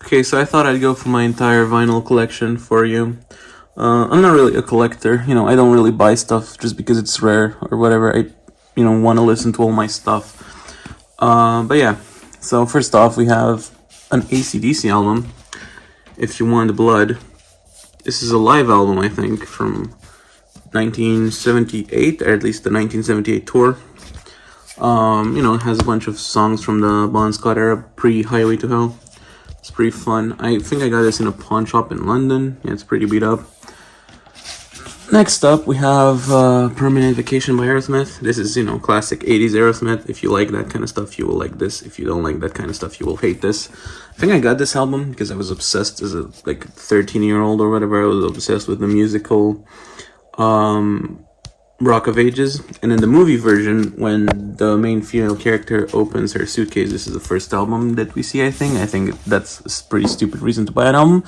Okay, so I thought I'd go for my entire vinyl collection for you. I'm not really a collector, I don't really buy stuff just because it's rare or whatever. I, want to listen to all my stuff. But yeah, so first off, we have an AC/DC album, If You Want the Blood. This is a live album, I think, from 1978, or at least the 1978 tour. It has a bunch of songs from the Bon Scott era, pre-Highway to Hell. It's pretty fun. I think I got this in a pawn shop in London. Yeah, it's pretty beat up. Next up, we have Permanent Vacation by Aerosmith. This is, classic 80s Aerosmith. If you like that kind of stuff, you will like this. If you don't like that kind of stuff, you will hate this. I think I got this album because I was obsessed as a 13-year-old or whatever. I was obsessed with the musical Rock of Ages. And in the movie version, when the main female character opens her suitcase, this is the first album that we see, I think. I think that's a pretty stupid reason to buy an album.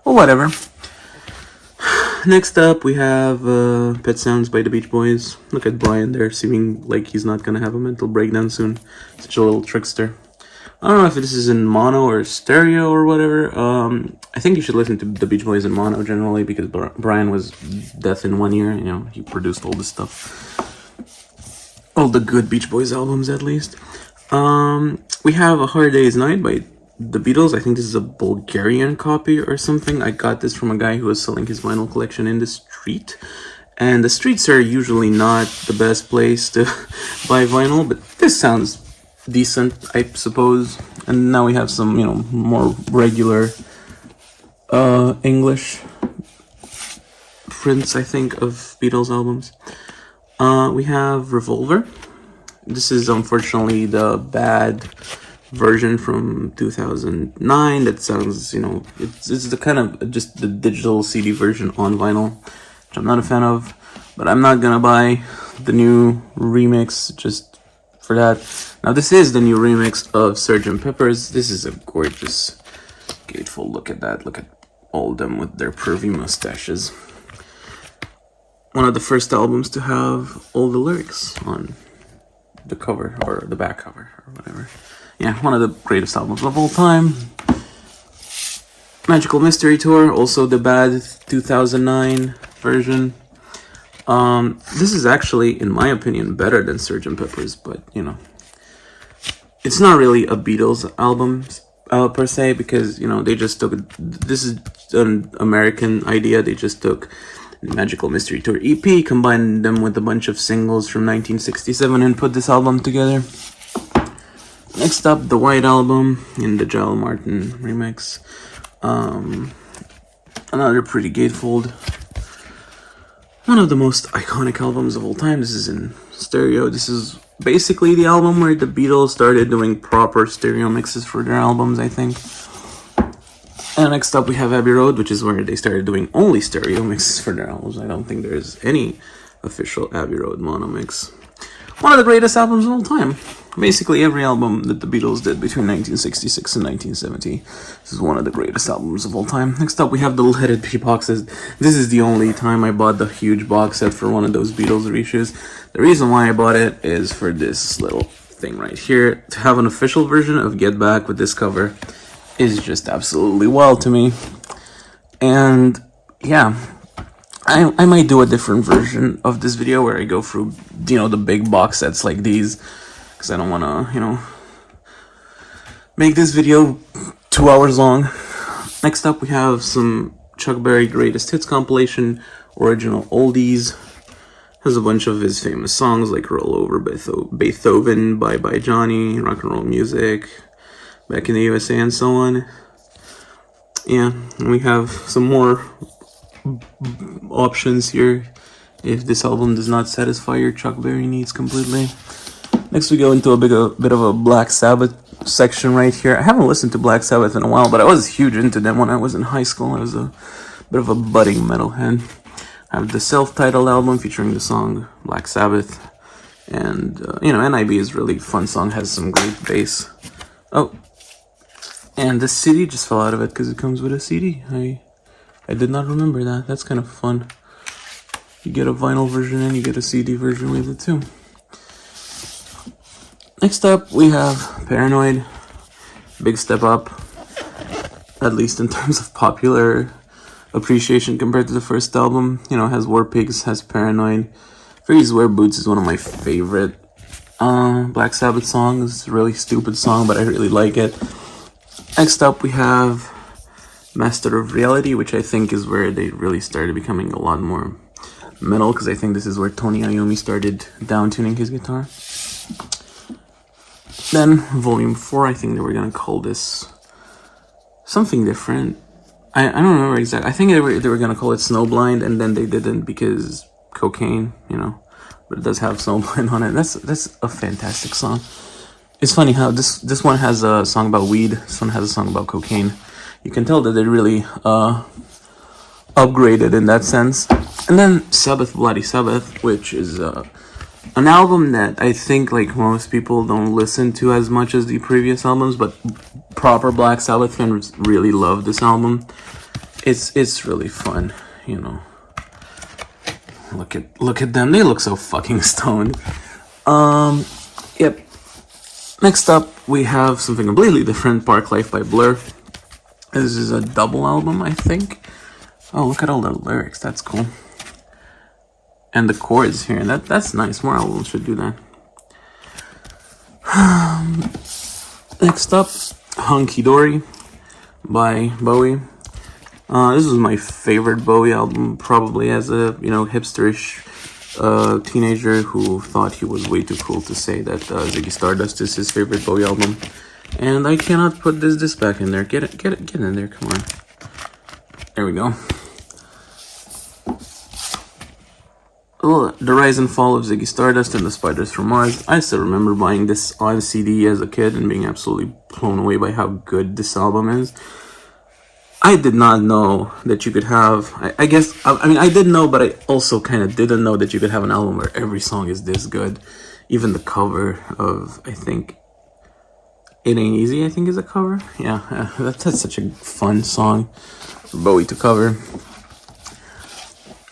Or whatever. Next up, we have Pet Sounds by the Beach Boys. Look at Brian there, seeming like he's not gonna have a mental breakdown soon. Such a little trickster. I don't know if this is in mono or stereo or whatever. I think you should listen to the Beach Boys in mono generally because Brian was deaf in 1 year. He produced all this stuff. All the good Beach Boys albums, at least. We have A Hard Day's Night by the Beatles. I think this is a Bulgarian copy or something. I got this from a guy who was selling his vinyl collection in the street. And the streets are usually not the best place to buy vinyl, but this sounds decent, I suppose. And now we have some, more regular English prints, I think, of Beatles albums. We have Revolver. This is unfortunately the bad version from 2009 that sounds, it's the kind of just the digital CD version on vinyl, which I'm not a fan of, but I'm not gonna buy the new remix just for that. Now this is the new remix of Sgt. Pepper's. This is a gorgeous gatefold. Look at that. Look at all of them with their pervy mustaches. One of the first albums to have all the lyrics on the cover or the back cover or whatever. Yeah, one of the greatest albums of all time. Magical Mystery Tour, also the bad 2009 version. This is actually, in my opinion, better than Sgt. Pepper's, but, it's not really a Beatles album per se, because, they just took, this is an American idea. They just took Magical Mystery Tour EP, combined them with a bunch of singles from 1967 and put this album together. Next up, the White Album in the Joel Martin remix. Another pretty gatefold. One of the most iconic albums of all time. This is in stereo. This is basically the album where the Beatles started doing proper stereo mixes for their albums, I think. And next up we have Abbey Road, which is where they started doing only stereo mixes for their albums. I don't think there's any official Abbey Road mono mix. One of the greatest albums of all time. Basically every album that the Beatles did between 1966 and 1970. This is one of the greatest albums of all time. Next up we have the Let It Be boxes. This is the only time I bought the huge box set for one of those Beatles reissues. The reason why I bought it is for this little thing right here. To have an official version of Get Back with this cover is just absolutely wild to me. And yeah, I might do a different version of this video where I go through, the big box sets like these, because I don't want to, make this video 2 hours long. Next up, we have some Chuck Berry Greatest Hits compilation, original oldies. Has a bunch of his famous songs like Roll Over Beethoven, Bye Bye Johnny, Rock and Roll Music, Back in the USA, and so on. Yeah, and we have some more options here if this album does not satisfy your Chuck Berry needs completely. Next we go into a bit of a Black Sabbath section right here. I haven't listened to Black Sabbath in a while, but I was huge into them when I was in high school. I was a bit of a budding metalhead. I have the self-titled album featuring the song Black Sabbath, and NIB is a really fun song, has some great bass. Oh, and the CD just fell out of it because it comes with a CD. I did not remember that. That's kind of fun. You get a vinyl version and you get a CD version with it too. Next up, we have Paranoid, Big Step Up. at least in terms of popular appreciation compared to the first album. You know, has War Pigs, has Paranoid. Freeze Wear Boots is one of my favorite Black Sabbath songs. It's a really stupid song, but I really like it. Next up, we have Master of Reality, which I think is where they really started becoming a lot more metal, because I think this is where Tony Iommi started down-tuning his guitar. Then, Volume 4, I think they were going to call this something different. I don't remember exactly. I think they were going to call it Snowblind, and then they didn't because cocaine, you know. But it does have Snowblind on it. That's a fantastic song. It's funny how this one has a song about weed, this one has a song about cocaine. You can tell that they really upgraded in that sense. And then Sabbath Bloody Sabbath, which is an album that I think like most people don't listen to as much as the previous albums, but proper Black Sabbath fans really love this album. It's really fun, you know. Look at them. They look so fucking stoned. Yep. Next up, we have something completely different, Park Life by Blur. This is a double album, I think. Oh, look at all the lyrics. That's cool. And the chords here. That's nice. More albums should do that. Next up, Hunky Dory by Bowie. This was my favorite Bowie album, probably as a, you know, hipsterish teenager who thought he was way too cool to say that Ziggy Stardust is his favorite Bowie album. And I cannot put this back in there. Get in there, come on. There we go. Oh, The Rise and Fall of Ziggy Stardust and the Spiders from Mars. I still remember buying this on CD as a kid and being absolutely blown away by how good this album is. I did not know that you could have, I guess, I mean, I did know, but I also kind of didn't know that you could have an album where every song is this good. Even the cover of, I think, It Ain't Easy, I think is a cover. Yeah, that's such a fun song for Bowie to cover.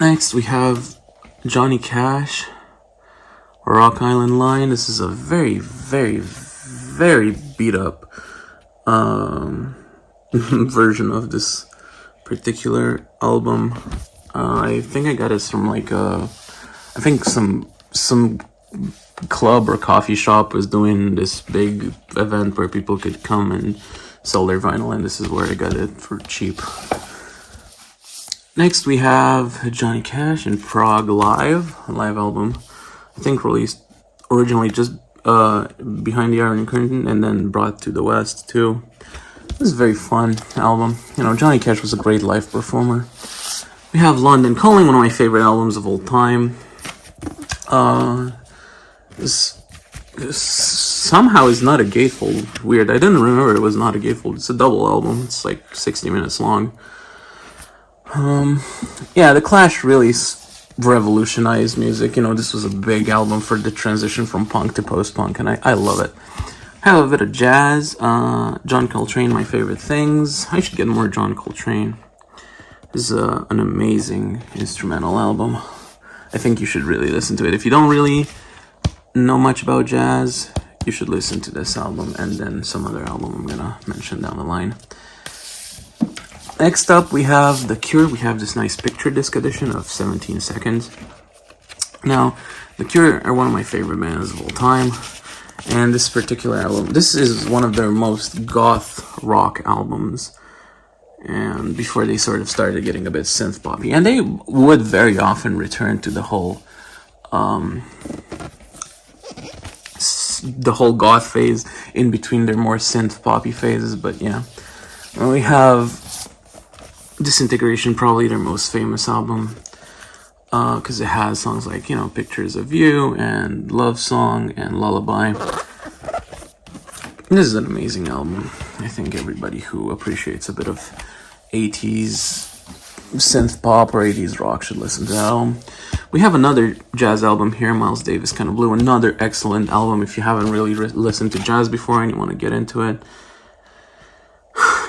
Next, we have Johnny Cash, Rock Island Line. This is a very, very, very beat up version of this particular album. I think I got this from like I think some club or coffee shop was doing this big event where people could come and sell their vinyl, and this is where I got it for cheap. Next we have Johnny Cash and Prague Live, a live album, I think released originally just behind the Iron Curtain and then brought to the West too. This is a very fun album. You know, Johnny Cash was a great live performer. We have London Calling, one of my favorite albums of all time. This somehow is not a gatefold. Weird. I didn't remember it was not a gatefold. It's a double album. It's like 60 minutes long. Yeah, The Clash really revolutionized music. You know, this was a big album for the transition from punk to post-punk, and I love it. Have a bit of jazz. John Coltrane, My Favorite Things. I should get more John Coltrane. This is an amazing instrumental album. I think you should really listen to it. If you don't really know much about jazz, you should listen to this album and then some other album I'm gonna mention down the line. Next up, we have The Cure. We have this nice picture disc edition of 17 Seconds. Now, The Cure are one of my favorite bands of all time. And this particular album, this is one of their most goth rock albums. And before they sort of started getting a bit synth poppy. And they would very often return to the whole goth phase in between their more synth poppy phases. But yeah, and we have Disintegration, probably their most famous album, because it has songs like, you know, Pictures of You and Love Song and Lullaby. This is an amazing album. I think everybody who appreciates a bit of 80s synth pop or 80s rock should listen to that album. We have another jazz album here, Miles Davis Kind of Blue, another excellent album if you haven't really listened to jazz before and you want to get into it.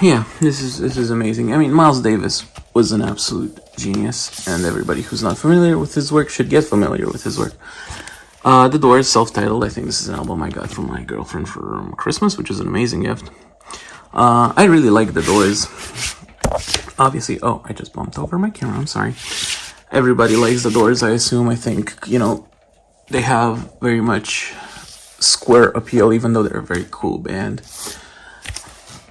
Yeah, this is amazing. I mean, Miles Davis was an absolute genius, and everybody who's not familiar with his work should get familiar with his work. The Doors, self-titled. I think this is an album I got from my girlfriend for Christmas, which is an amazing gift. I really like the Doors. Obviously, oh, I just bumped over my camera, I'm sorry. Everybody likes the Doors, I assume. I think, you know, they have very much square appeal, even though they're a very cool band.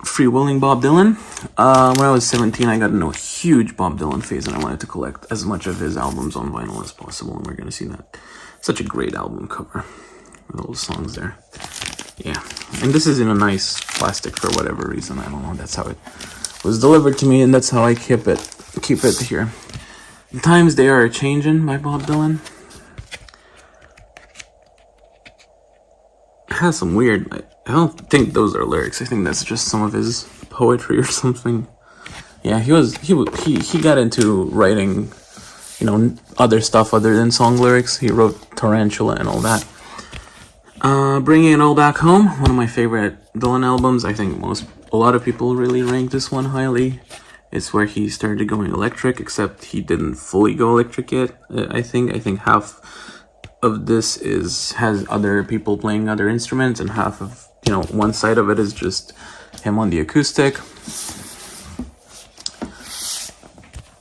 Freewheeling Bob Dylan. When I was 17, I got into a huge Bob Dylan phase, and I wanted to collect as much of his albums on vinyl as possible, and we're going to see that. Such a great album cover with all the songs there. Yeah, and this is in a nice plastic for whatever reason. I don't know. That's how it was delivered to me, and that's how I keep it here. The times they are changing by Bob Dylan. It has some weird. I don't think those are lyrics. I think that's just some of his poetry or something. Yeah, he got into writing, you know, other stuff other than song lyrics. He wrote Tarantula and all that. Bringing It All Back Home, one of my favorite Dylan albums. I think a lot of people really rank this one highly. It's where he started going electric, except he didn't fully go electric yet. I think half of this has other people playing other instruments, and half of, you know, one side of it is just him on the acoustic.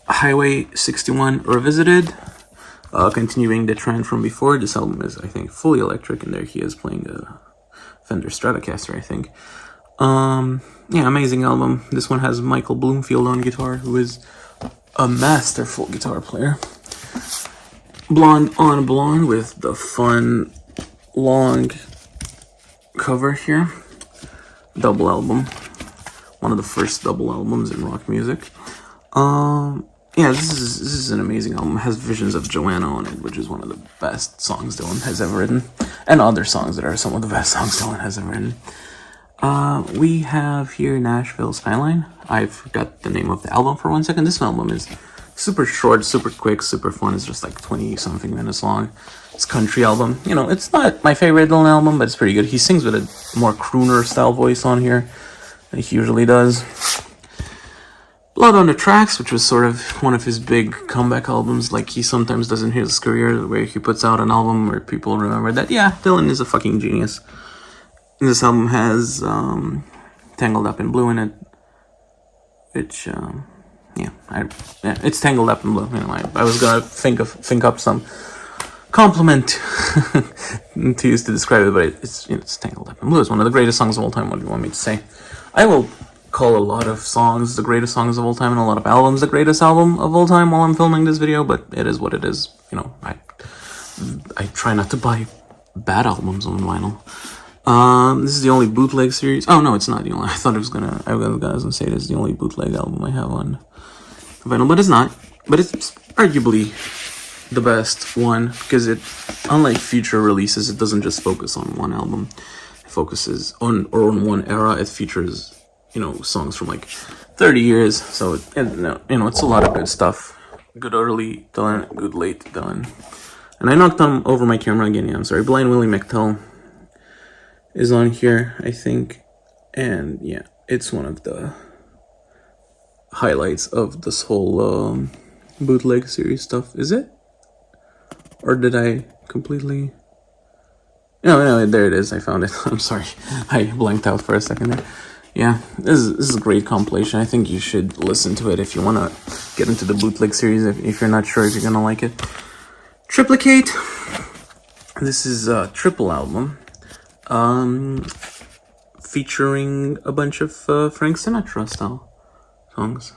Highway 61 Revisited, continuing the trend from before. This album is, I think, fully electric, and there he is playing a Fender Stratocaster, I think. Yeah, amazing album. This one has Michael Bloomfield on guitar, who is a masterful guitar player. Blonde on Blonde with the fun, long cover here. Double album. One of the first double albums in rock music. Yeah, this is an amazing album. It has Visions of Joanna on it, which is one of the best songs Dylan has ever written. And other songs that are some of the best songs Dylan has ever written. We have here Nashville Skyline. I forgot the name of the album for 1 second. This album is super short, super quick, super fun. It's just like 20-something minutes long. It's a country album. You know, it's not my favorite Dylan album, but it's pretty good. He sings with a more crooner-style voice on here than he usually does. Blood on the Tracks, which was sort of one of his big comeback albums, like he sometimes does in his career, where he puts out an album where people remember that, yeah, Dylan is a fucking genius. This album has Tangled Up in Blue in it, which, it's Tangled Up in Blue. You know, I was gonna think up some compliment to use to describe it, but it's Tangled Up in Blue. It's one of the greatest songs of all time. What do you want me to say? I will call a lot of songs the greatest songs of all time, and a lot of albums the greatest album of all time while I'm filming this video, but it is what it is. You know, I try not to buy bad albums on vinyl. This is the only bootleg series. Oh no, it's not the only. I thought I was gonna say this is the only bootleg album I have on vinyl, but it's not. But it's arguably the best one, because it, unlike future releases, it doesn't just focus on one album. It focuses on one era. It features, you know, songs from like 30 years. So it's a lot of good stuff. Good early Dylan, good late Dylan. And I knocked over my camera again. Yeah, I'm sorry. Blind Willie McTell is on here, I think, and yeah, it's one of the highlights of this whole bootleg series stuff. Is it? Or did I completely... No, there it is. I found it. I'm sorry. I blanked out for a second there. Yeah, this is a great compilation. I think you should listen to it if you want to get into the bootleg series, if you're not sure if you're going to like it. Triplicate. This is a triple album. Featuring a bunch of Frank Sinatra style songs.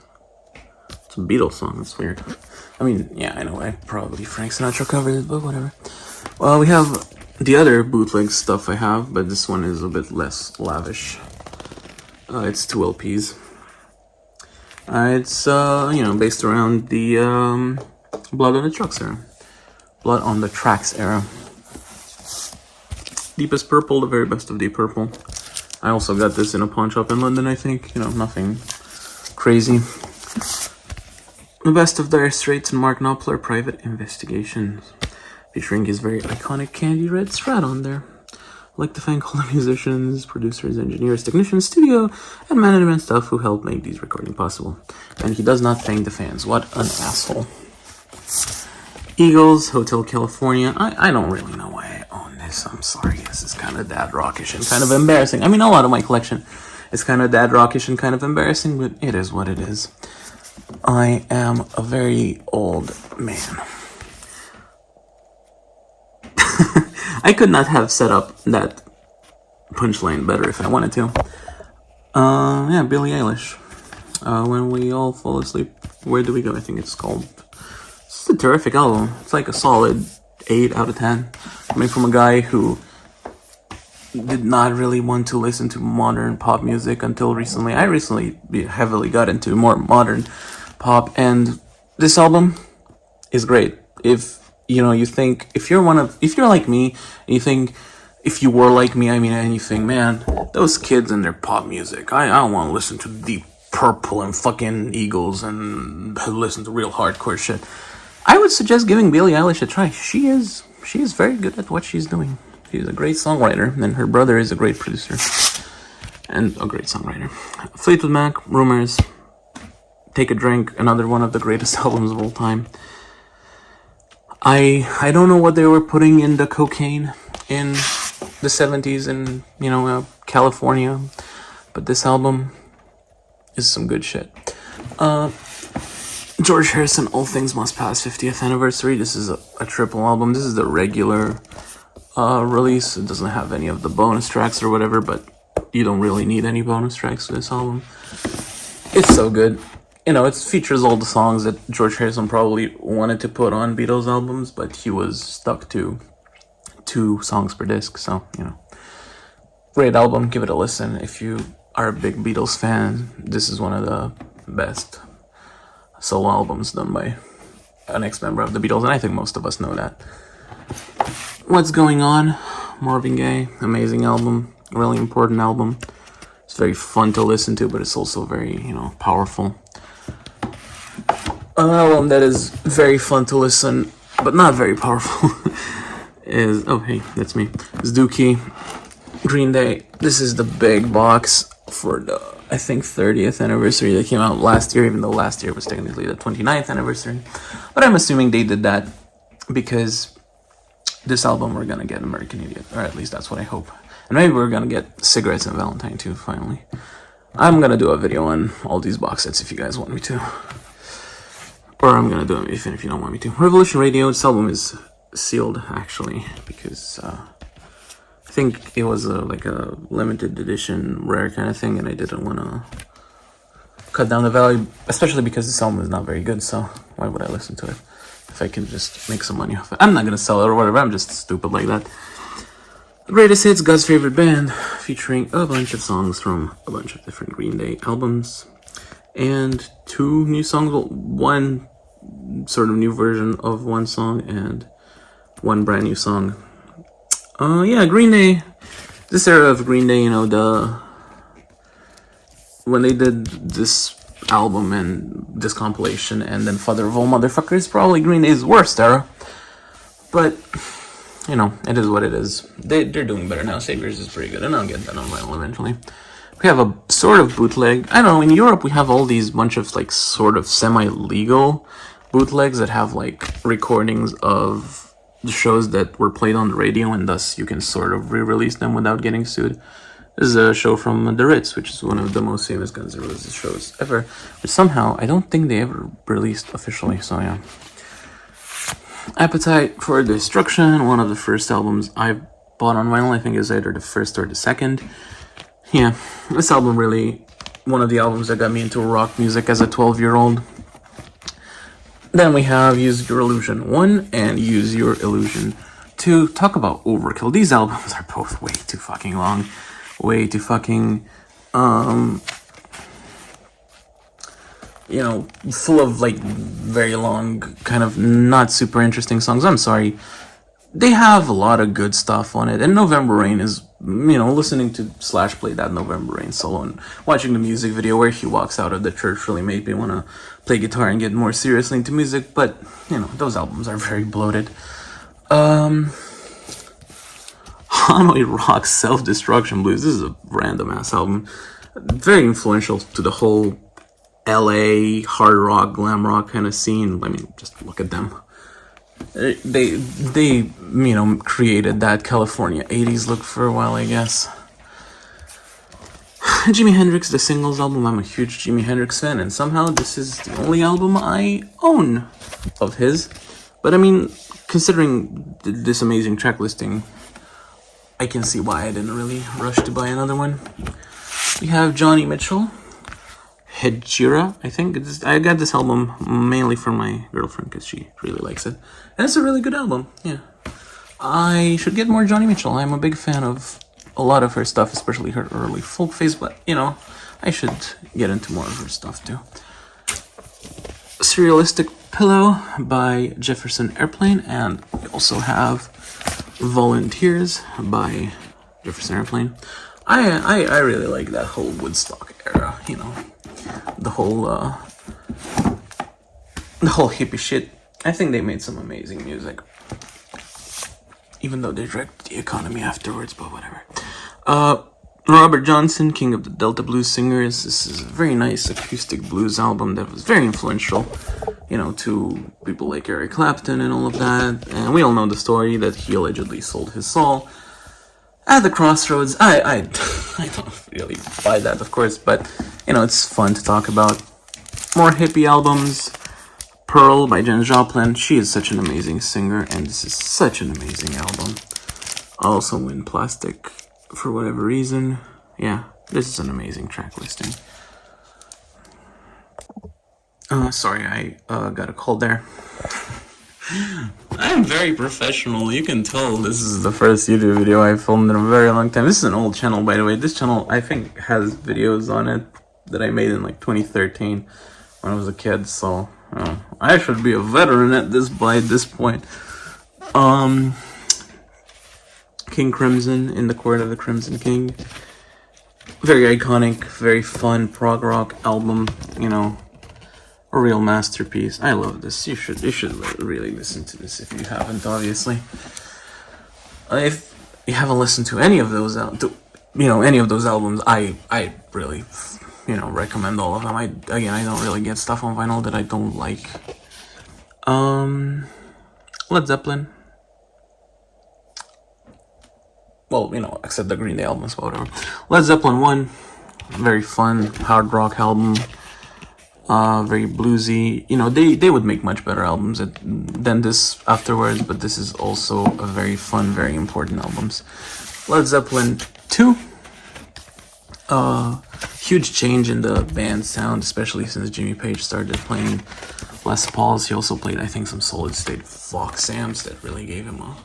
It's a Beatles song, that's weird. I mean, yeah, I know, I probably Frank Sinatra covered it, but whatever. Well, we have the other bootleg stuff I have, but this one is a bit less lavish. It's 2 LPs. It's, based around the Blood on the Tracks era. Blood on the Tracks era. Deepest Purple, the very best of Deep Purple. I also got this in a pawn shop in London, I think. You know, nothing crazy. The best of Dire Straits and Mark Knopfler, Private Investigations. Featuring his very iconic candy red Strat on there. I'd like to thank all the musicians, producers, engineers, technicians, studio, and management staff who helped make these recordings possible. And he does not thank the fans. What an asshole. Eagles, Hotel California. I don't really know why I own this. I'm sorry. This is kind of dad rockish and kind of embarrassing. I mean, a lot of my collection It's kind of dad rockish and kind of embarrassing, but it is what it is. I am a very old man. I could not have set up that punchline better if I wanted to. Yeah, Billie Eilish. When We All Fall Asleep, Where Do We Go? I think it's called. It's a terrific album. It's like a solid 8 out of 10. Coming from a guy who did not really want to listen to modern pop music until recently. I recently heavily got into more modern pop, and this album is great. If you think, if you're like me, and you think, if you were like me, and you think, man, those kids and their pop music, I don't want to listen to Deep Purple and fucking Eagles and listen to real hardcore shit, I would suggest giving Billie Eilish a try. She is very good at what she's doing. She's a great songwriter, and her brother is a great producer and a great songwriter. Fleetwood Mac, Rumors, Take a Drink, another one of the greatest albums of all time. I don't know what they were putting in the cocaine in the 70s in, California, but this album is some good shit. George Harrison, All Things Must Pass, 50th anniversary. This is a triple album. This is the regular release. It doesn't have any of the bonus tracks or whatever, but you don't really need any bonus tracks for this album. It's so good. It features all the songs that George Harrison probably wanted to put on Beatles albums, but he was stuck to 2 songs per disc, so, Great album, give it a listen. If you are a big Beatles fan, this is one of the best solo albums done by an ex-member of the Beatles, and I think most of us know that. What's Going On? Marvin Gaye, amazing album, really important album. It's very fun to listen to, but it's also very, powerful. An album that is very fun to listen, but not very powerful, is, oh hey, that's me, is Dookie, Green Day. This is the big box for the, I think, 30th anniversary that came out last year, even though last year was technically the 29th anniversary. But I'm assuming they did that because this album we're gonna get American Idiot, or at least that's what I hope. And maybe we're gonna get Cigarettes and Valentine too, finally. I'm gonna do a video on all these box sets if you guys want me to. Or I'm gonna do it if you don't want me to. Revolution Radio, this album is sealed, actually, because I think it was like a limited edition, rare kind of thing, and I didn't want to cut down the value, especially because this album is not very good, so why would I listen to it if I can just make some money off it? I'm not gonna sell it or whatever, I'm just stupid like that. Greatest Hits, God's Favorite Band, featuring a bunch of songs from a bunch of different Green Day albums, and 2 new songs, one sort of new version of one song, and 1 brand new song. Yeah, Green Day, this era of Green Day, when they did this album and this compilation, and then Father of All Motherfuckers, probably Green Day's worst era, but it is what it is. They're doing better now. Saviors is pretty good, and I'll get that on vinyl eventually. We have a sort of bootleg. I don't know, in Europe we have all these bunch of like sort of semi-legal bootlegs that have like recordings of the shows that were played on the radio, and thus you can sort of re-release them without getting sued. This is a show from the Ritz, which is one of the most famous Guns N' Roses shows ever, which somehow I don't think they ever released officially, so yeah. Appetite for Destruction, one of the first albums I bought on vinyl. I think it's either the first or the second. Yeah, this album really, one of the albums that got me into rock music as a 12-year-old. Then we have Use Your Illusion 1 and Use Your Illusion 2. Talk about overkill. These albums are both way too fucking long. Way too fucking, full of like very long, kind of not super interesting songs. I'm sorry. They have a lot of good stuff on it. And November Rain is, listening to Slash play that November Rain solo and watching the music video where he walks out of the church really made me want to play guitar and get more seriously into music. But, those albums are very bloated. Hanoi Rock Self-Destruction Blues. This is a random ass album. Very influential to the whole LA hard rock, glam rock kind of scene. I mean, just look at them. They created that California 80s look for a while, I guess. Jimi Hendrix, the singles album. I'm a huge Jimi Hendrix fan, and somehow this is the only album I own of his. But I mean, considering this amazing track listing, I can see why I didn't really rush to buy another one. We have Johnny Mitchell, Hejira, I think. I got this album mainly from my girlfriend because she really likes it. And it's a really good album, yeah. I should get more Johnny Mitchell. I'm a big fan of a lot of her stuff, especially her early folk phase, but, you know, I should get into more of her stuff too. Surrealistic Pillow by Jefferson Airplane, and we also have Volunteers by Jefferson Airplane. I really like that whole Woodstock era, you know, the whole hippie shit. I think they made some amazing music, even though they wrecked the economy afterwards, but whatever. Robert Johnson, King of the Delta Blues Singers. This is a very nice acoustic blues album that was very influential, you know, to people like Eric Clapton and all of that. And we all know the story that he allegedly sold his soul at the crossroads. I don't really buy that, of course, but, you know, it's fun to talk about. More hippie albums. Pearl by Jen Joplin. She is such an amazing singer, and this is such an amazing album. Also in plastic for whatever reason. Yeah, this is an amazing track listing. Sorry, I got a call there. I'm very professional. You can tell this is the first YouTube video I filmed in a very long time. This is an old channel, by the way. This channel, I think, has videos on it that I made in like 2013 when I was a kid, so I should be a veteran at this by this point. King Crimson, In the Court of the Crimson King. Very iconic, very fun prog rock album, you know, a real masterpiece. I love this. You should really listen to this if you haven't, obviously. If you haven't listened to any of those any of those albums, I really, you know, recommend all of them. I don't really get stuff on vinyl that I don't like. Led Zeppelin. Well, you know, except the Green Day albums, but whatever. Led Zeppelin 1, very fun hard rock album. Very bluesy. You know, they would make much better albums than this afterwards, but this is also a very fun, very important albums. Led Zeppelin 2. Huge change in the band sound, especially since Jimmy Page started playing Les Pauls. He also played, I think, some solid state Vox amps that really gave him a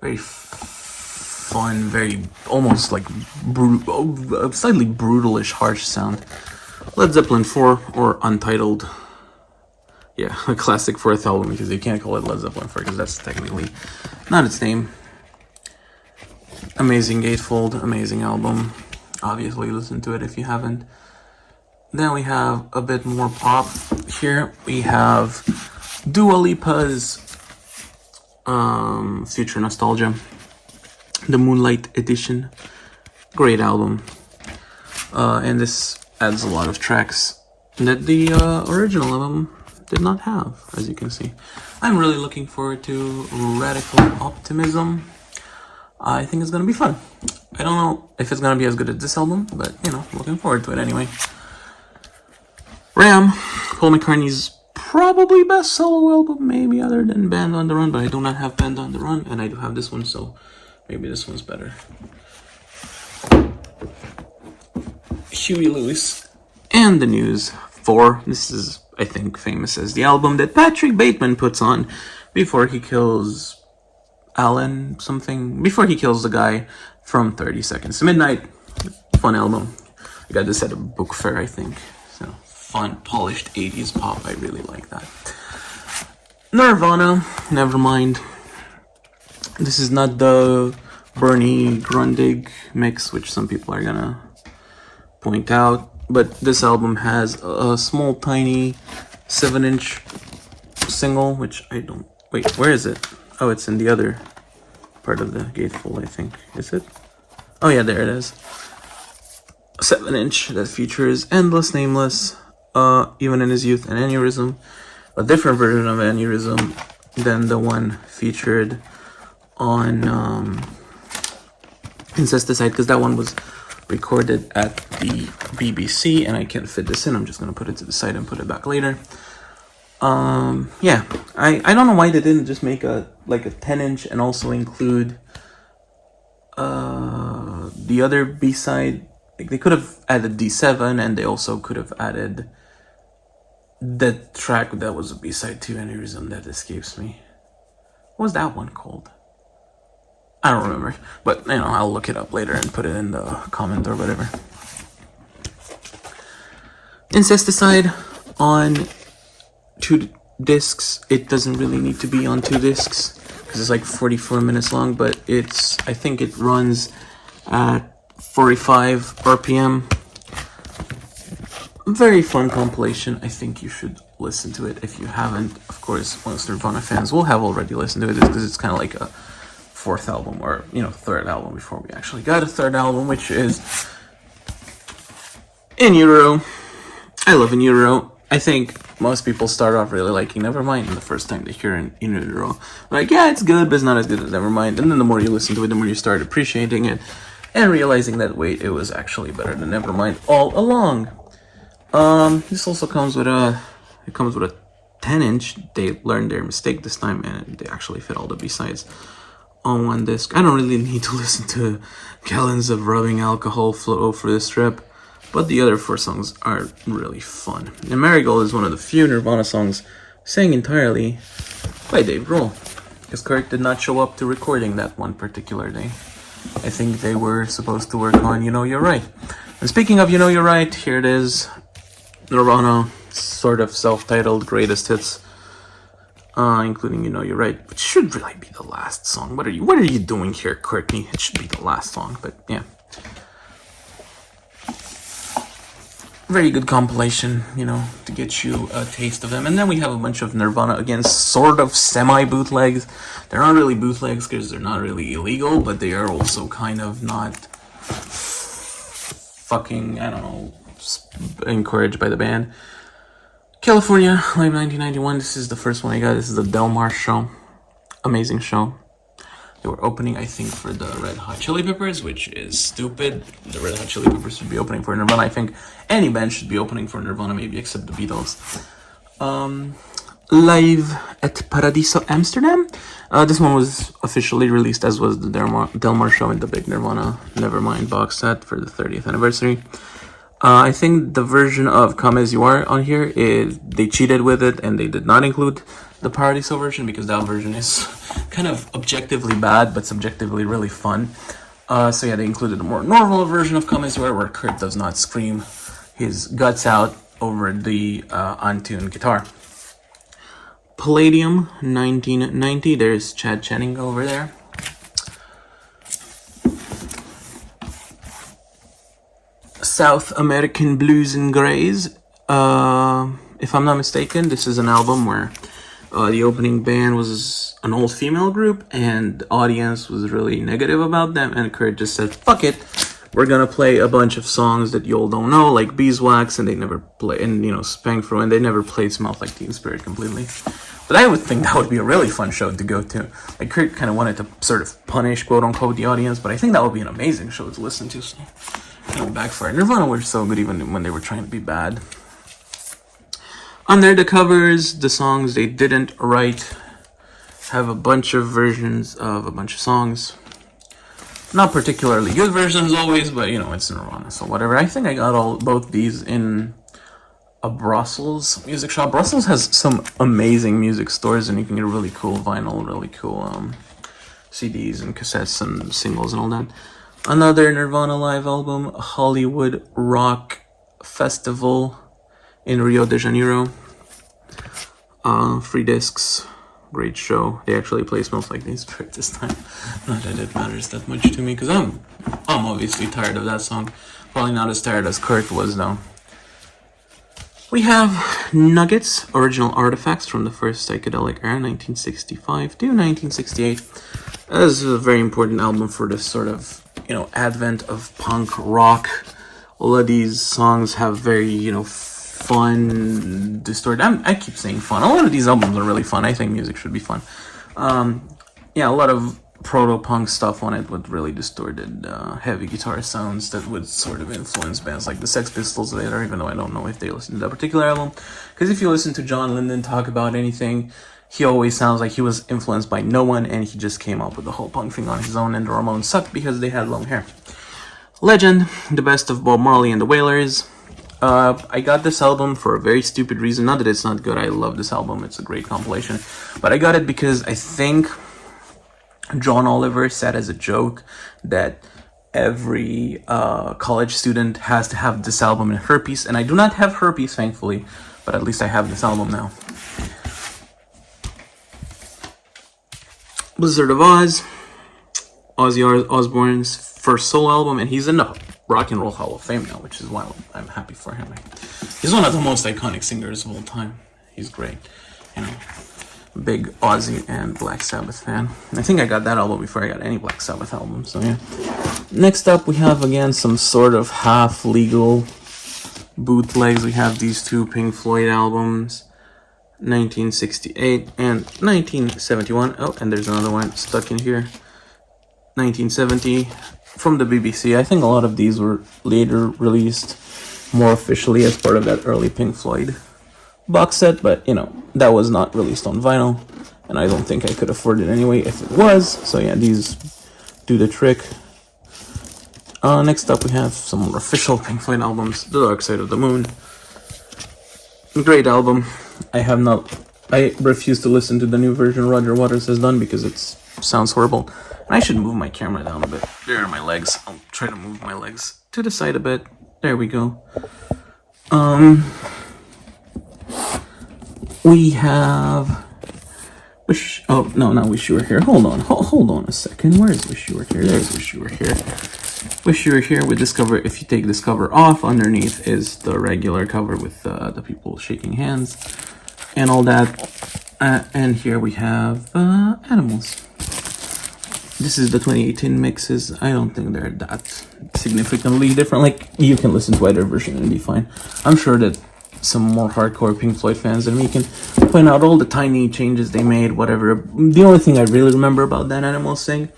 very fun, very almost like slightly brutalish, harsh sound. Led Zeppelin 4, or Untitled. Yeah, a classic fourth album, because you can't call it Led Zeppelin 4 because that's technically not its name. Amazing Gatefold, amazing album. Obviously, listen to it if you haven't. Then we have a bit more pop here. We have Dua Lipa's Future Nostalgia, the Moonlight Edition. Great album. And this adds a lot of tracks that the original album did not have, as you can see. I'm really looking forward to Radical Optimism. I think it's gonna be fun. I don't know if it's gonna be as good as this album, but, you know, looking forward to it anyway. Ram, Paul McCartney's probably best solo album, maybe other than Band on the Run, but I do not have Band on the Run, and I do have this one, so maybe this one's better. Huey Lewis and the News 4. This is, I think, famous as the album that Patrick Bateman puts on before he kills Alan something, before he kills the guy from 30 Seconds to Midnight. Fun album. I got this at a book fair, I think. So fun, polished 80s pop. I really like that. Nirvana, Nevermind. This is not the Bernie Grundig mix, which some people are gonna point out, but this album has a small, tiny 7-inch single, which I don't... Wait, where is it? Oh, it's in the other part of the gatefold, I think. Is it? Oh yeah, there it is. A 7-inch that features Endless Nameless, Even in His Youth, and Aneurysm. A different version of Aneurysm than the one featured on Incesticide, because that one was recorded at the BBC, and I can't fit this in. I'm just gonna put it to the side and put it back later. Yeah, I don't know why they didn't just make a 10-inch and also include the other B-side. Like, they could have added D7, and they also could have added the track that was a B-side too. Any reason that escapes me. What was that one called? I don't remember, but I'll look it up later and put it in the comment or whatever. Incesticide on 2 discs. It doesn't really need to be on 2 discs because it's like 44 minutes long, but I think it runs at 45 RPM. Very fun compilation. I think you should listen to it if you haven't. Of course, most Nirvana fans will have already listened to it because it's kind of like a 4th album, or 3rd album before we actually got a 3rd album, which is In Utero. I love In Utero. I think most people start off really liking Nevermind, and the first time they hear In Utero, like, yeah, it's good, but it's not as good as Nevermind. And then the more you listen to it, the more you start appreciating it and realizing that, wait, it was actually better than Nevermind all along. This also comes with a 10-inch. They learned their mistake this time, and they actually fit all the B-sides on 1 disc. I don't really need to listen to gallons of rubbing alcohol flow over this strip, but the other 4 songs are really fun. And Marigold is one of the few Nirvana songs sang entirely by Dave Grohl, because Kurt did not show up to recording that one particular day. I think they were supposed to work on You Know You're Right. And speaking of You Know You're Right, here it is. Nirvana, sort of self-titled greatest hits, including You Know You're Right, which should really be the last song. What are you doing here, Courtney? It should be the last song, but yeah. Very good compilation, to get you a taste of them. And then we have a bunch of Nirvana, again, sort of semi-bootlegs. They're not really bootlegs because they're not really illegal, but they are also kind of not fucking, encouraged by the band. California, live 1991. This is the first one I got. This is the Del Mar show. Amazing show. They were opening, I think, for the Red Hot Chili Peppers, which is stupid. The Red Hot Chili Peppers should be opening for Nirvana. I think any band should be opening for Nirvana, maybe except the Beatles. Live at Paradiso Amsterdam. This one was officially released, as was the Del Mar show in the big Nirvana Nevermind box set for the 30th anniversary. I think the version of Come As You Are on here they cheated with it, and they did not include the Paradiso version because that version is kind of objectively bad but subjectively really fun. So yeah, they included a more normal version of Come As You Are where Kurt does not scream his guts out over the untuned guitar. Palladium 1990. There's Chad Channing over there. South American Blues and Grays. If I'm not mistaken, this is an album where the opening band was an all-female group and the audience was really negative about them, and Kurt just said, fuck it, we're gonna play a bunch of songs that y'all don't know, like Beeswax, and they never play, and Spank Through, and they never played Smells Like Teen Spirit completely. But I would think that would be a really fun show to go to. Like, Kurt kind of wanted to sort of punish, quote-unquote, the audience, but I think that would be an amazing show to listen to, so backfired. Nirvana were so good even when they were trying to be bad. On there, the covers, the songs they didn't write, have a bunch of versions of a bunch of songs. Not particularly good versions always, but it's Nirvana, so whatever. I think I got both these in a Brussels music shop. Brussels has some amazing music stores, and you can get really cool vinyl, really cool CDs and cassettes and singles and all that. Another Nirvana live album, Hollywood Rock Festival in Rio de Janeiro. 3 discs, great show. They actually play Smells Like Teen Spirit this time. Not that it matters that much to me, because I'm obviously tired of that song. Probably not as tired as Kurt was, though. We have Nuggets, original artifacts from the first psychedelic era, 1965 to 1968. This is a very important album for this sort of, advent of punk rock. All of these songs have very, fun, distorted. I keep saying fun. A lot of these albums are really fun. I think music should be fun. A lot of proto-punk stuff on it with really distorted heavy guitar sounds that would sort of influence bands like the Sex Pistols later, even though I don't know if they listen to that particular album. Because if you listen to John Lennon talk about anything, he always sounds like he was influenced by no one and he just came up with the whole punk thing on his own, and the Ramones sucked because they had long hair. Legend, the best of Bob Marley and the Wailers. I got this album for a very stupid reason. Not that it's not good, I love this album, it's a great compilation. But I got it because I think John Oliver said as a joke that every college student has to have this album in herpes, and I do not have herpes, thankfully, but at least I have this album now. Wizard of Oz, Ozzy Osbourne's first solo album, and he's in the Rock and Roll Hall of Fame now, which is why I'm happy for him. He's one of the most iconic singers of all time. He's great, you know. Big Ozzy and Black Sabbath fan. I think I got that album before I got any Black Sabbath album, so yeah. Next up, we have again some sort of half-legal bootlegs. We have these two Pink Floyd albums, 1968 and 1971. Oh, and there's another one stuck in here, 1970, from the BBC. I think a lot of these were later released more officially as part of that early Pink Floyd box set, but you know, that was not released on vinyl, and I don't think I could afford it anyway if it was, so yeah, these do the trick. Next up, we have some more official Pink Floyd albums. The Dark Side of the Moon, great album. I refuse to listen to the new version Roger Waters has done because it sounds horrible, and I should move my camera down a bit. There are my legs. I'll try to move my legs to the side a bit. There we go. We have Wish. Oh no, not Wish You Were Here. Hold on a second. Where is Wish You Were Here? There's Wish You Were Here. Wish You Were Here with this cover. If you take this cover off, underneath is the regular cover with the people shaking hands and all that. And here we have Animals. This is the 2018 mixes. I don't think they're that significantly different. Like, you can listen to either version and be fine. I'm sure that some more hardcore Pink Floyd fans than me can point out all the tiny changes they made, whatever. The only thing I really remember about that Animals thing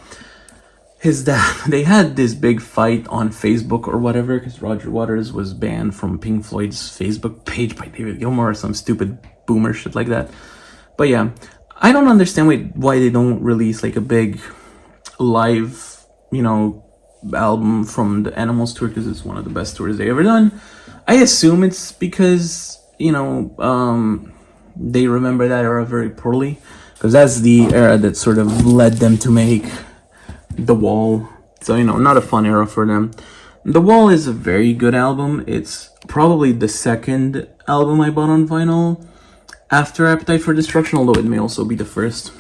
is that they had this big fight on Facebook or whatever, because Roger Waters was banned from Pink Floyd's Facebook page by David Gilmour or some stupid boomer shit like that. But yeah, I don't understand why they don't release like a big live, you know, album from the Animals tour, because it's one of the best tours they ever done. I assume it's because, you know, they remember that era very poorly, because that's the era that sort of led them to make The Wall. So, you know, not a fun era for them. The Wall is a very good album. It's probably the second album I bought on vinyl after Appetite for Destruction, although it may also be the first.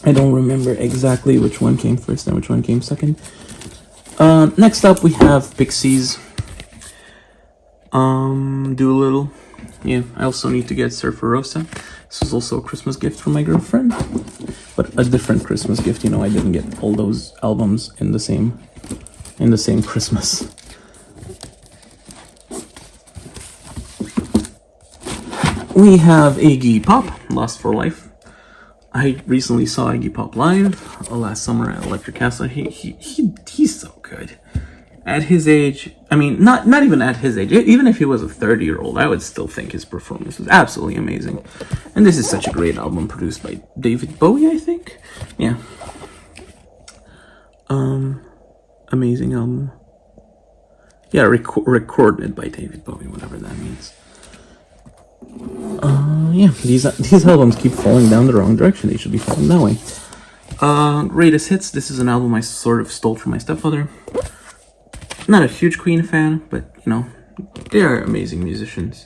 I don't remember exactly which one came first and which one came second. Next up, we have Pixies. Doolittle. Yeah, I also need to get Surfer Rosa. This was also a Christmas gift from my girlfriend, but a different Christmas gift. You know, I didn't get all those albums in the same Christmas. We have Iggy Pop, Lost for Life. I recently saw Iggy Pop live last summer at Electric Castle. He's so good. At his age, I mean, not even at his age, even if he was a 30-year-old, I would still think his performance was absolutely amazing. And this is such a great album produced by David Bowie, I think. Yeah. Amazing album. Yeah, recorded by David Bowie, whatever that means. Yeah, these albums keep falling down the wrong direction. They should be falling that way. Greatest Hits. This is an album I sort of stole from my stepfather. Not a huge Queen fan, but, you know, they are amazing musicians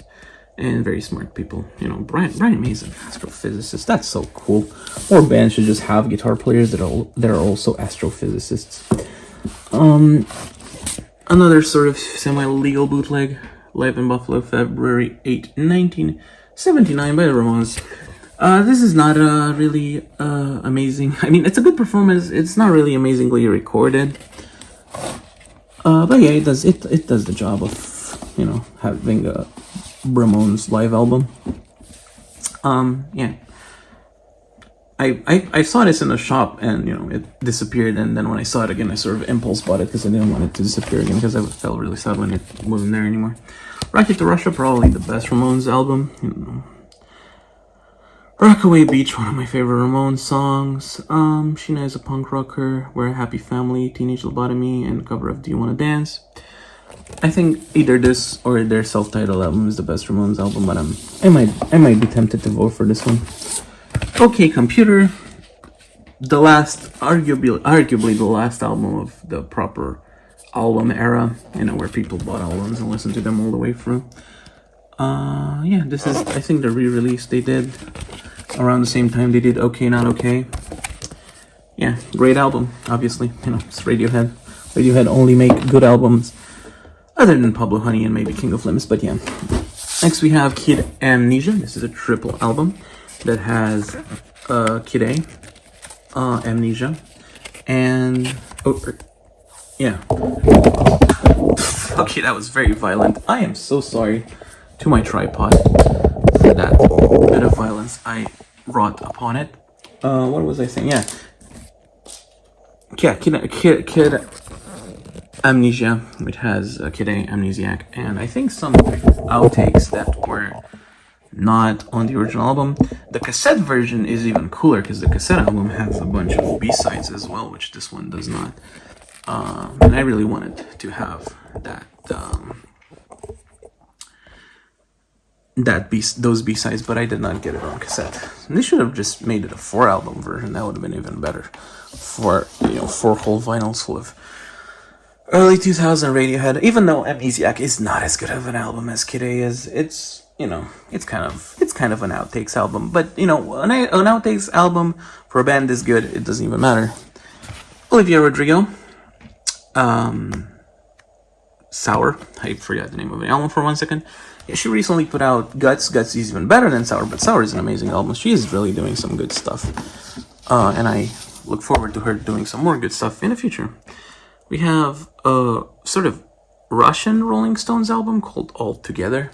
and very smart people. You know, Brian May's an astrophysicist. That's so cool. More bands should just have guitar players that are also astrophysicists. Another sort of semi-legal bootleg, live in Buffalo, February 8, 1979 by the Ramones. This is not really amazing. I mean, it's a good performance. It's not really amazingly recorded. But yeah, it does the job of, you know, having a Ramones live album. Yeah. I saw this in a shop and, you know, it disappeared. And then when I saw it again, I sort of impulse bought it because I didn't want it to disappear again because I felt really sad when it wasn't there anymore. Rocket to Russia, probably the best Ramones album. You know. Rockaway Beach, one of my favorite Ramones songs. Sheena is a punk rocker. We're a happy family. Teenage Lobotomy, and cover of Do You Wanna Dance. I think either this or their self-titled album is the best Ramones album, but I might be tempted to vote for this one. Okay, Computer, the last, arguably the last album of the proper album era, you know, where people bought albums and listened to them all the way through. Yeah, this is, I think, the re-release they did around the same time they did Okay Not Okay. Yeah, great album, obviously, you know, it's Radiohead. Radiohead only make good albums, other than Pablo Honey and maybe King of Limbs, but yeah. Next we have Kid Amnesia. This is a triple album that has Kid A, Amnesia, and yeah. Okay, that was very violent. I am so sorry to my tripod for that bit of violence I wrought upon it. What was I saying? Yeah, Kid Amnesia, which has Kid A, Amnesiac, and I think some outtakes that were not on the original album. The cassette version is even cooler because the cassette album has a bunch of B-sides as well, which this one does not. And I really wanted to have that those B-sides, but I did not get it on cassette. And they should have just made it a 4-album version. That would have been even better. 4 whole vinyls full of early 2000 Radiohead. Even though Amnesiac is not as good of an album as Kid A is, it's, you know, it's kind of an outtakes album. But, you know, an outtakes album for a band this good, it doesn't even matter. Olivia Rodrigo, Sour. I forgot the name of the album for 1 second. Yeah, she recently put out Guts. Guts is even better than Sour, but Sour is an amazing album. She is really doing some good stuff. And I look forward to her doing some more good stuff in the future. We have a sort of Russian Rolling Stones album called All Together.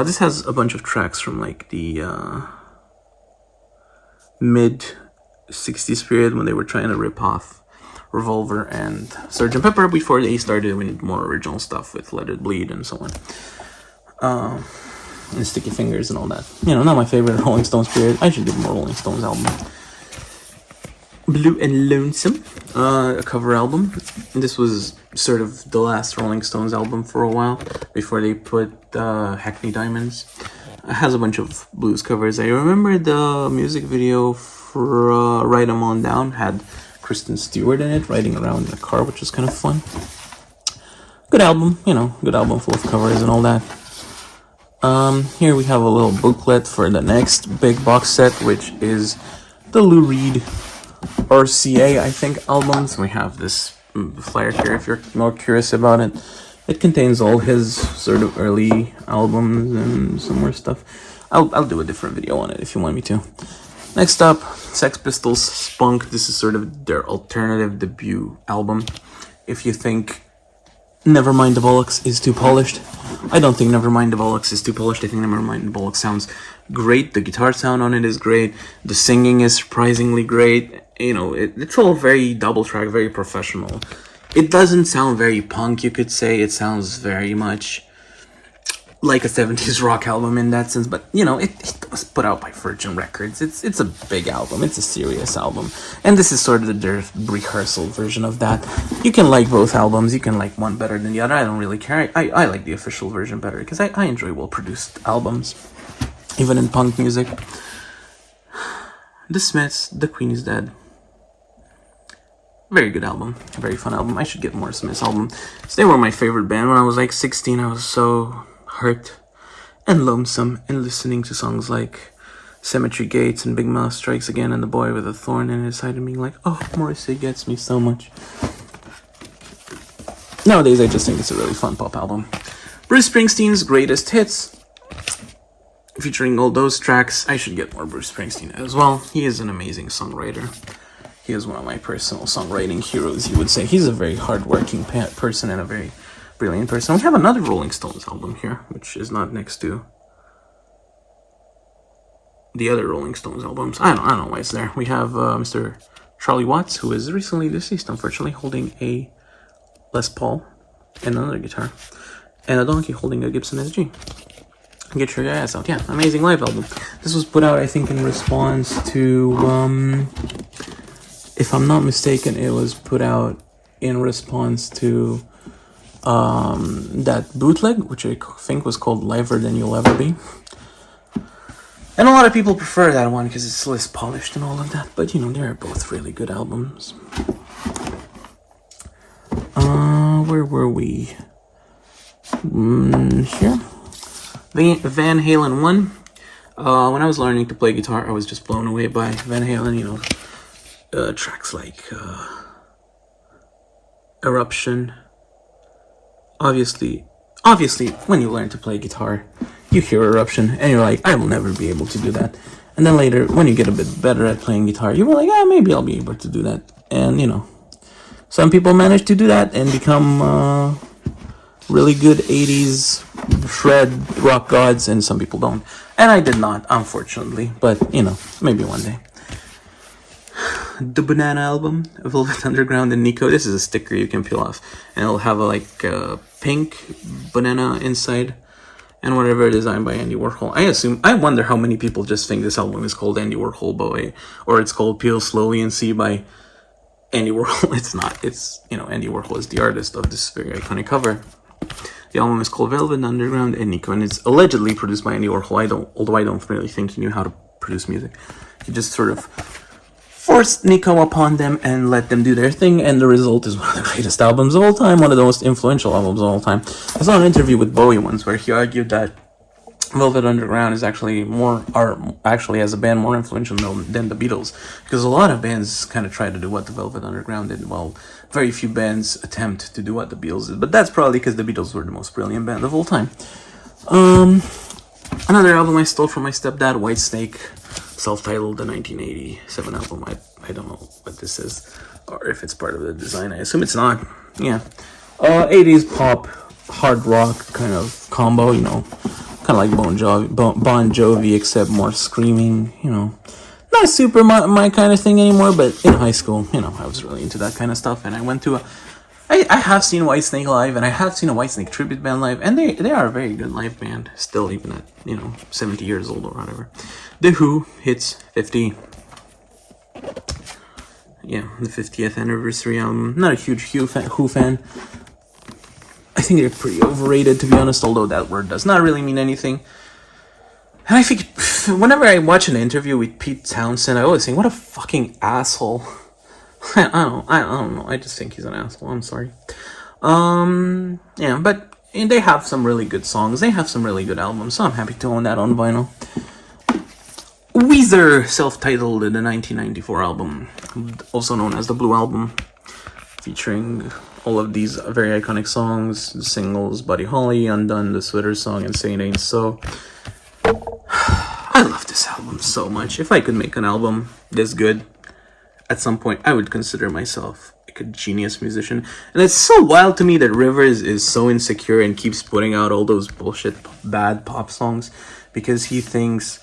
This has a bunch of tracks from like the mid-60s period when they were trying to rip off Revolver and Sgt. Pepper before they started with more original stuff with Let It Bleed and so on. And Sticky Fingers and all that. You know, not my favorite Rolling Stones period. I should do more Rolling Stones album. Blue and Lonesome, a cover album. This was sort of the last Rolling Stones album for a while before they put Hackney Diamonds. It has a bunch of blues covers. I remember the music video for Write 'Em On Down had Kristen Stewart in it, riding around in a car, which was kind of fun. Good album, you know, good album full of covers and all that. Here we have a little booklet for the next big box set, which is the Lou Reed RCA, I think, albums. We have this flyer here if you're more curious about it. It contains all his sort of early albums and some more stuff. I'll do a different video on it if you want me to. Next up, Sex Pistols Spunk. This is sort of their alternative debut album. If you think Nevermind the Bollocks is too polished, I don't think Nevermind the Bollocks is too polished. I think Nevermind the Bollocks sounds great. The guitar sound on it is great. The singing is surprisingly great. You know, it's all very double track, very professional. It doesn't sound very punk, you could say. It sounds very much like a 70s rock album in that sense, but you know, it was put out by Virgin Records. It's a big album, it's a serious album, and this is sort of their rehearsal version of that. You can like both albums, you can like one better than the other, I don't really care. I like the official version better, because I enjoy well-produced albums, even in punk music. The Smiths, The Queen is Dead. Very good album, very fun album. I should get more Smiths albums. They were my favorite band when I was like 16. I was so hurt and lonesome and listening to songs like Cemetery Gates and Big Mouth Strikes Again and The Boy with a Thorn in His Side and being like, oh, Morrissey gets me so much. Nowadays I just think it's a really fun pop album. Bruce Springsteen's Greatest Hits, featuring all those tracks. I should get more Bruce Springsteen as well. He is an amazing songwriter. He is one of my personal songwriting heroes, you would say. He's a very hardworking person and a very brilliant person. We have another Rolling Stones album here, which is not next to the other Rolling Stones albums. I don't know why it's there. We have Mr. Charlie Watts, who is recently deceased, unfortunately, holding a Les Paul and another guitar, and a donkey holding a Gibson SG. Get your ass out. Yeah, amazing live album. This was put out, I think, in response to, if I'm not mistaken, it was put out in response to that bootleg, which I think was called Liver Than You'll Ever Be. And a lot of people prefer that one because it's less polished and all of that. But, you know, they're both really good albums. Where were we? Here. Van Halen 1. When I was learning to play guitar, I was just blown away by Van Halen, you know, tracks like Eruption. Obviously, when you learn to play guitar, you hear Eruption, and you're like, I will never be able to do that. And then later, when you get a bit better at playing guitar, you're like, maybe I'll be able to do that. And, you know, some people manage to do that and become really good 80s shred rock gods, and some people don't. And I did not, unfortunately, but, you know, maybe one day. The Banana album, Velvet Underground and Nico. This is a sticker you can peel off, and it'll have a pink banana inside, and whatever, designed by Andy Warhol. I wonder how many people just think this album is called Andy Warhol Boy, or it's called Peel Slowly and See by Andy Warhol. It's not. It's, you know, Andy Warhol is the artist of this very iconic cover. The album is called Velvet Underground and Nico, and it's allegedly produced by Andy Warhol. Although I don't really think he knew how to produce music. He just sort of forced Nico upon them and let them do their thing, and the result is one of the greatest albums of all time, one of the most influential albums of all time. I saw an interview with Bowie once where he argued that Velvet Underground is actually as a band more influential than the Beatles, because a lot of bands kind of try to do what the Velvet Underground did, while very few bands attempt to do what the Beatles did. But that's probably because the Beatles were the most brilliant band of all time. Another album I stole from my stepdad, Whitesnake, self-titled, the 1987 album. I don't know what this is, or if it's part of the design. I assume it's not. Yeah. 80s pop, hard rock kind of combo, you know. Kind of like Bon Jovi, except more screaming, you know. Not super my kind of thing anymore, but in high school, you know, I was really into that kind of stuff. And I went to I have seen Whitesnake live, and I have seen a Whitesnake tribute band live, and they are a very good live band, still, even at, you know, 70 years old or whatever. The Who hits 50. Yeah, the 50th anniversary album. Not a huge Who fan. I think they're pretty overrated, to be honest, although that word does not really mean anything. And I think whenever I watch an interview with Pete Townsend, I always think, what a fucking asshole. I don't know. I just think he's an asshole. I'm sorry. Yeah, but they have some really good songs. They have some really good albums, so I'm happy to own that on vinyl. Weezer, self-titled, the 1994 album, also known as the Blue Album, featuring all of these very iconic songs, the singles, Buddy Holly, Undone, the Sweater Song, and Say It Ain't So. I love this album so much. If I could make an album this good, at some point, I would consider myself like a genius musician. And it's so wild to me that Rivers is so insecure and keeps putting out all those bullshit bad pop songs, because he thinks,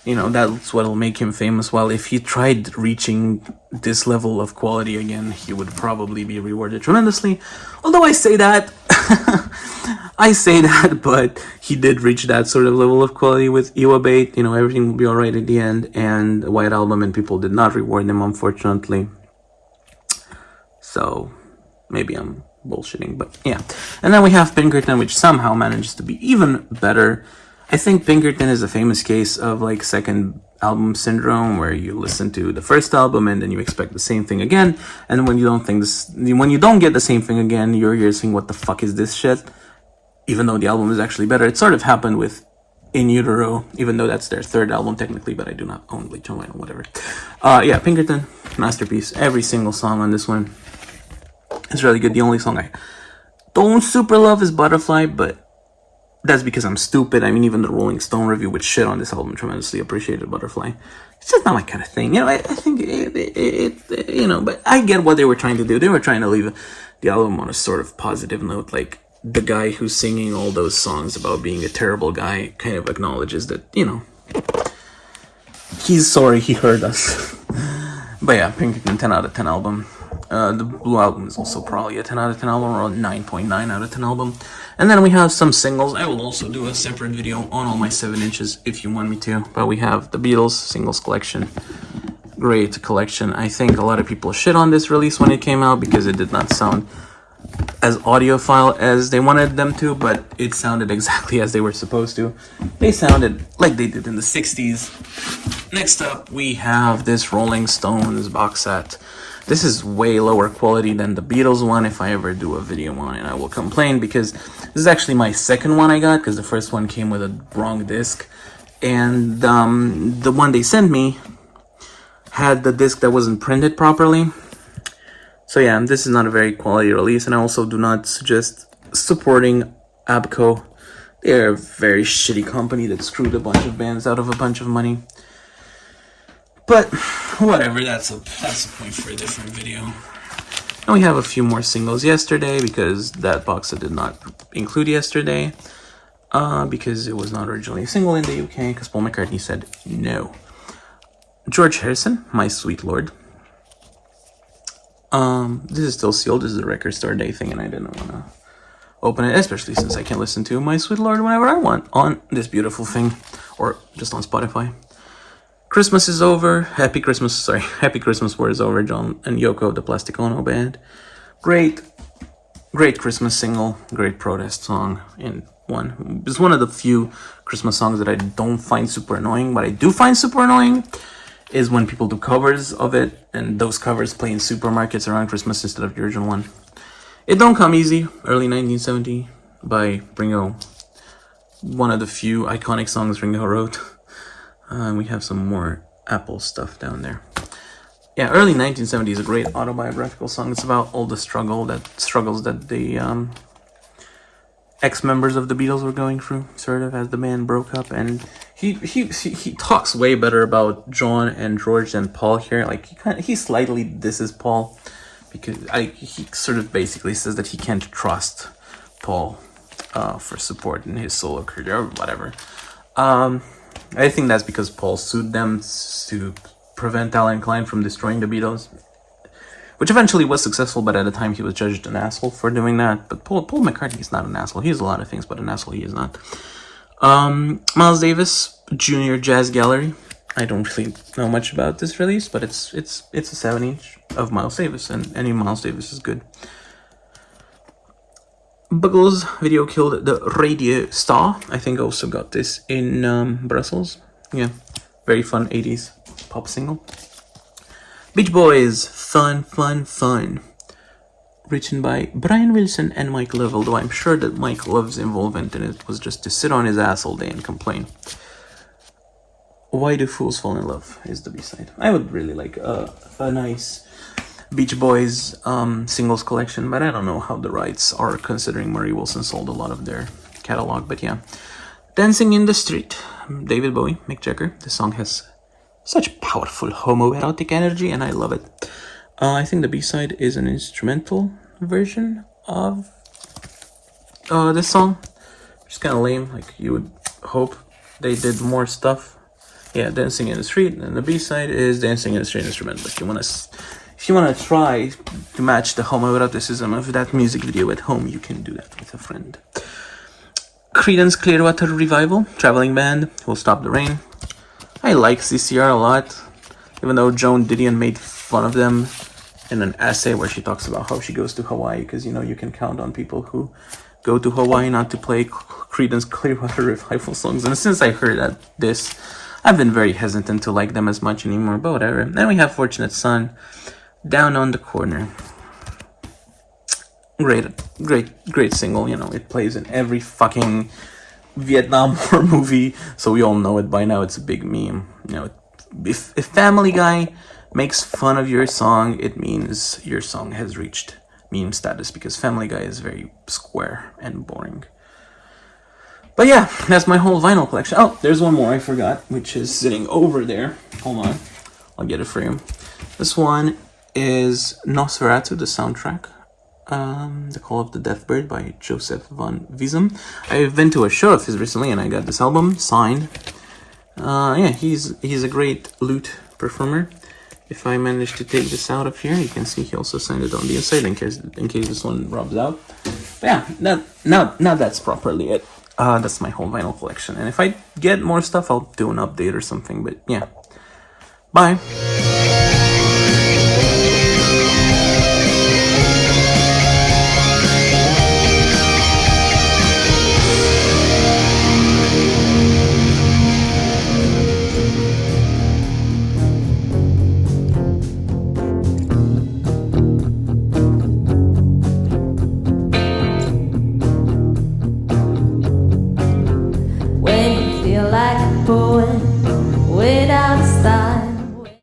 you know, that's what'll make him famous. While if he tried reaching this level of quality again, he would probably be rewarded tremendously. Although I say that, but he did reach that sort of level of quality with Iwabate. You know, everything will be alright at the end, and White Album, and people did not reward him, unfortunately. So, maybe I'm bullshitting, but yeah. And then we have Pinkerton, which somehow manages to be even better. I think Pinkerton is a famous case of like second album syndrome, where you listen to the first album and then you expect the same thing again, and when you don't get the same thing again, you're here saying, what the fuck is this shit? Even though the album is actually better. It sort of happened with In Utero, even though that's their third album technically, but I do not own Bleach on Vinyl, whatever. Yeah, Pinkerton, masterpiece. Every single song on this one is really good. The only song I don't super love is Butterfly, but that's because I'm stupid. I mean, even the Rolling Stone review, which shit on this album, tremendously appreciated Butterfly. It's just not my kind of thing. You know, I think it you know, but I get what they were trying to do. They were trying to leave the album on a sort of positive note. Like, the guy who's singing all those songs about being a terrible guy kind of acknowledges that, you know, He's sorry he heard us. But yeah, Pinkerton 10 out of 10 album. The Blue Album is also probably a 10 out of 10 album, or a 9.9 out of 10 album. And then we have some singles. I will also do a separate video on all my 7 inches if you want me to. But we have the Beatles singles collection. Great collection. I think a lot of people shit on this release when it came out because it did not sound as audiophile as they wanted them to, but it sounded exactly as they were supposed to. They sounded like they did in the 60s. Next up, we have this Rolling Stones box set. This is way lower quality than the Beatles one. If I ever do a video on it, I will complain, because this is actually my second one I got, because the first one came with a wrong disc. And the one they sent me had the disc that wasn't printed properly. So yeah, this is not a very quality release, and I also do not suggest supporting ABCO. They're a very shitty company that screwed a bunch of bands out of a bunch of money. But whatever, that's a point for a different video. And we have a few more singles yesterday, because that box set did not include yesterday, because it was not originally a single in the UK, because Paul McCartney said no. George Harrison, My Sweet Lord. This is still sealed. This is a Record Store Day thing, and I didn't want to open it, especially since I can listen to My Sweet Lord whenever I want on this beautiful thing, or just on Spotify. Christmas is over. Happy Christmas War is over. John and Yoko, the Plastic Ono Band. Great Christmas single. Great protest song in one. It's one of the few Christmas songs that I don't find super annoying, but I do find super annoying is when people do covers of it, and those covers play in supermarkets around Christmas instead of the original one. It Don't Come Easy, early 1970, by Ringo. One of the few iconic songs Ringo wrote. And we have some more Apple stuff down there. Yeah, early 1970 is a great autobiographical song. It's about all the struggles that the ex-members of the Beatles were going through, sort of, as the band broke up. And he talks way better about John and George than Paul here. Like, he slightly disses Paul, because he sort of basically says that he can't trust Paul for support in his solo career or whatever. I think that's because Paul sued them to prevent Alan Klein from destroying the Beatles, which eventually was successful, but at the time he was judged an asshole for doing that. But Paul McCartney is not an asshole. He is a lot of things, but an asshole he is not. Miles Davis, Junior Jazz Gallery. I don't really know much about this release, but it's a 7-inch of Miles Davis, and any Miles Davis is good. Buggles video killed the radio star. I think also got this in Brussels. Yeah, very fun 80s pop single. Beach Boys, Fun. Written by Brian Wilson and Mike Love, although I'm sure that Mike Love's involvement in it was just to sit on his ass all day and complain. Why Do Fools Fall in Love is the B-side. I would really like a nice Beach Boys singles collection, but I don't know how the rights are, considering Murray Wilson sold a lot of their catalog. But yeah, Dancing in the Street, David Bowie, Mick Jagger. The song has such powerful homoerotic energy, and I love it. I think the B-side is an instrumental version of this song, which is kind of lame. Like, you would hope they did more stuff. Yeah, Dancing in the Street, and the B-side is Dancing in the Street instrumental. If you wanna try to match the homoeroticism of that music video at home, you can do that with a friend. Creedence Clearwater Revival, traveling band, Will Stop the Rain. I like CCR a lot, even though Joan Didion made fun of them in an essay where she talks about how she goes to Hawaii, because, you know, you can count on people who go to Hawaii not to play Creedence Clearwater Revival songs. And since I heard this, I've been very hesitant to like them as much anymore, but whatever. Then we have Fortunate Son, Down on the Corner. Great single. You know, it plays in every fucking Vietnam War movie, so we all know it by now. It's a big meme. You know, if Family Guy makes fun of your song, it means your song has reached meme status, because Family Guy is very square and boring. But yeah, that's my whole vinyl collection. Oh, there's one more I forgot, which is sitting over there. Hold on, I'll get it for you. This one is Nosferatu, the soundtrack. The Call of the Deathbird by Joseph von Wiesem. I've been to a show of his recently, and I got this album signed. Yeah, he's a great lute performer. If I manage to take this out of here, you can see he also signed it on the inside in case this one rubs out. But yeah, now that's properly it. That's my whole vinyl collection. And if I get more stuff, I'll do an update or something. But yeah, bye. When you feel like a poet